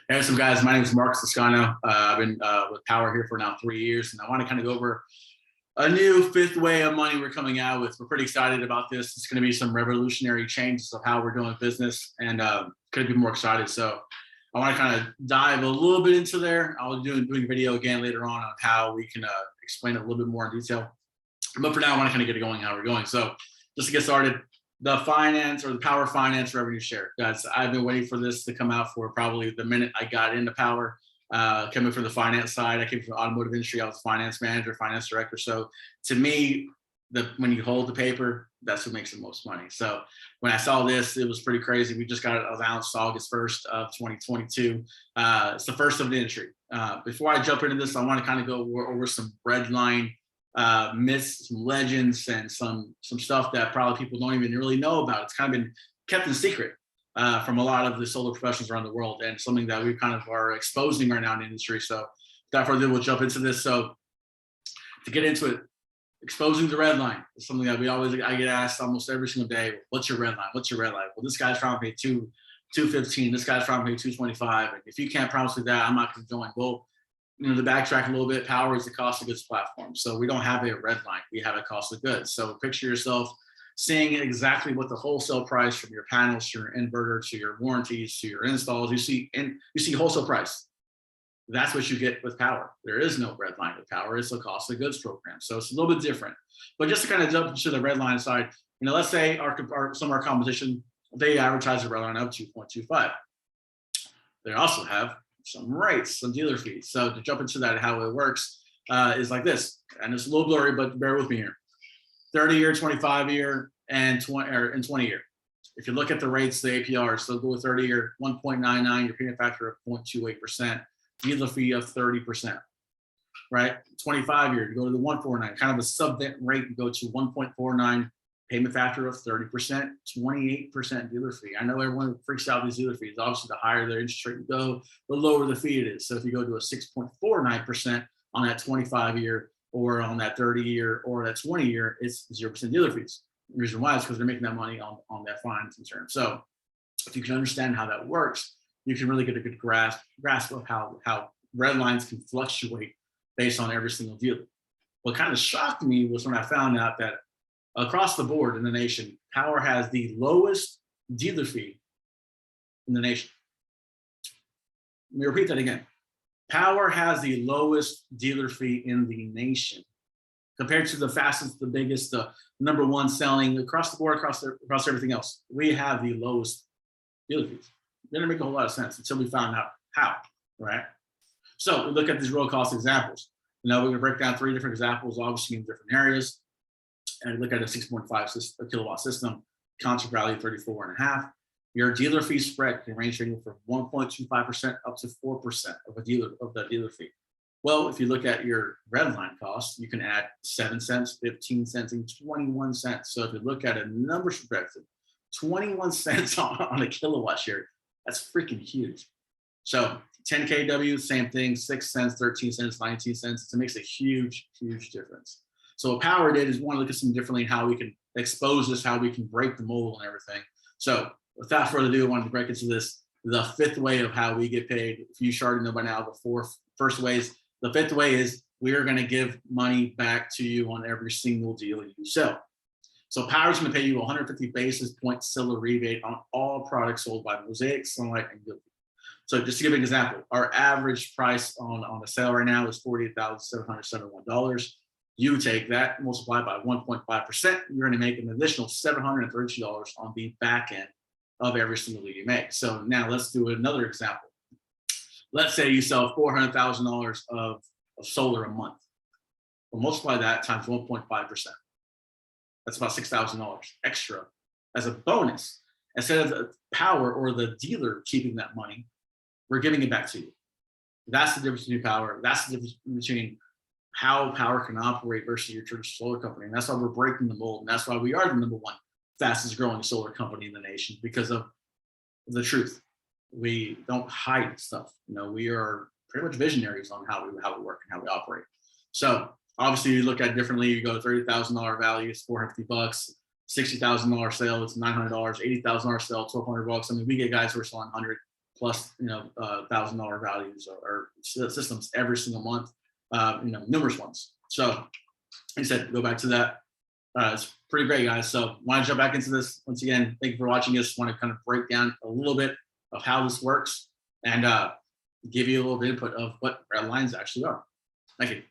Hey, what's up, guys? My name is Mark Toscano. I've been with Powur here for now 3 years, and I want to kind of go over a new fifth way of money we're coming out with. We're pretty excited about this. It's going to be some revolutionary changes of how we're doing business, and couldn't be more excited. So I want to kind of dive a little bit into there. I'll be doing a video again later on how we can explain it a little bit more in detail. But for now, I want to kind of get it going how we're going. So just to get started, the finance or the Powur finance revenue share. Guys, I've been waiting for this to come out for probably the minute I got into Powur. Coming from the finance side, I came from the automotive industry. I was finance manager, finance director. So to me, when you hold the paper, that's what makes the most money. So when I saw this, it was pretty crazy. We just got it announced August 1st of 2022. It's the first of the industry. Before I jump into this, I want to kind of go over some redline myths, some legends, and some stuff that probably people don't even really know about. It's kind of been kept in secret from a lot of the solar professionals around the world, and something that we kind of are exposing right now in the industry. So without further ado, we'll jump into this. So to get into it, exposing the red line is something that I get asked almost every single day. What's your red line? What's your red line? Well, this guy's trying to pay 215. This guy's trying to pay 225. And if you can't promise me that, I'm not going to join. Well, to backtrack a little bit, Powur is the cost of goods platform. So we don't have a red line. We have a cost of goods. So picture yourself seeing exactly what the wholesale price from your panels to your inverter to your warranties to your installs. You see wholesale price. That's what you get with Powur. There is no red line with Powur. It's a cost of goods program. So it's a little bit different. But just to kind of jump into the red line side, let's say some of our competition, they advertise the red line up 2.25. They also have some rates, some dealer fees. So to jump into that, how it works is like this, and it's a little blurry, but bear with me here. 30-year, 25-year, and 20-year. If you look at the rates, the APRs, so go with 30-year, 1.99, your payment factor of 0.28%, dealer fee of 30%, right? 25-year, you go to the 149, kind of a sub-vent rate, you go to 1.49, payment factor of 30%, 28% dealer fee. I know everyone freaks out these dealer fees. Obviously, the higher their interest rate go, the lower the fee it is. So if you go to a 6.49% on that 25-year or on that 30-year or that 20-year, it's 0% dealer fees. The reason why is because they're making that money on that financing term. So if you can understand how that works, you can really get a good grasp of how red lines can fluctuate based on every single dealer. What kind of shocked me was when I found out that across the board in the nation, Powur has the lowest dealer fee in the nation. Let me repeat that again. Powur has the lowest dealer fee in the nation compared to the fastest, the biggest, the number one selling across the board, across everything else. We have the lowest dealer fees. It didn't make a whole lot of sense until we found out how, right? So we look at these real cost examples. We're going to break down 3 different examples, obviously in different areas. And look at a 6.5 kilowatt system, contract value 34.5. Your dealer fee spread can range from 1.25% up to 4% of the dealer fee. Well, if you look at your red line cost, you can add 7 cents, 15 cents, and 21 cents. So if you look at a number perspective, 21 cents on a kilowatt share, that's freaking huge. So 10 kW, same thing, 6 cents, 13 cents, 19 cents. It makes a huge, huge difference. So what Powur did is we want to look at something differently, how we can expose this, how we can break the mold and everything. So without further ado, I wanted to break into this, the 5th way of how we get paid. If you already know by now, the first ways. The 5th way is we are going to give money back to you on every single deal you sell. So Powur is going to pay you 150 basis point seller rebate on all products sold by Mosaic, Sunlight, and Gilby. So just to give an example, our average price on a sale right now is $48,771. You take that, multiply by 1.5%, you're going to make an additional $732 on the back end of every single lead you make. So now let's do another example. Let's say you sell $400,000 of solar a month. Well, multiply that times 1.5%. That's about $6,000 extra as a bonus. Instead of the Powur or the dealer keeping that money, we're giving it back to you. That's the difference between Powur. That's the difference between how Powur can operate versus your traditional solar company. And that's why we're breaking the mold. And that's why we are the number 1 fastest growing solar company in the nation, because of the truth. We don't hide stuff. We are pretty much visionaries on how we work and how we operate. So obviously you look at it differently. You go $30,000 value, it's $450. $60,000 sale, it's $900. $80,000 sale, $1,200. I mean, we get guys who are selling 100 plus, $1,000 values or systems every single month, numerous ones. So like I said, go back to that. It's pretty great, guys. So want to jump back into this once again. Thank you for watching this. Want to kind of break down a little bit of how this works and give you a little bit of input of what red lines actually are. Thank you.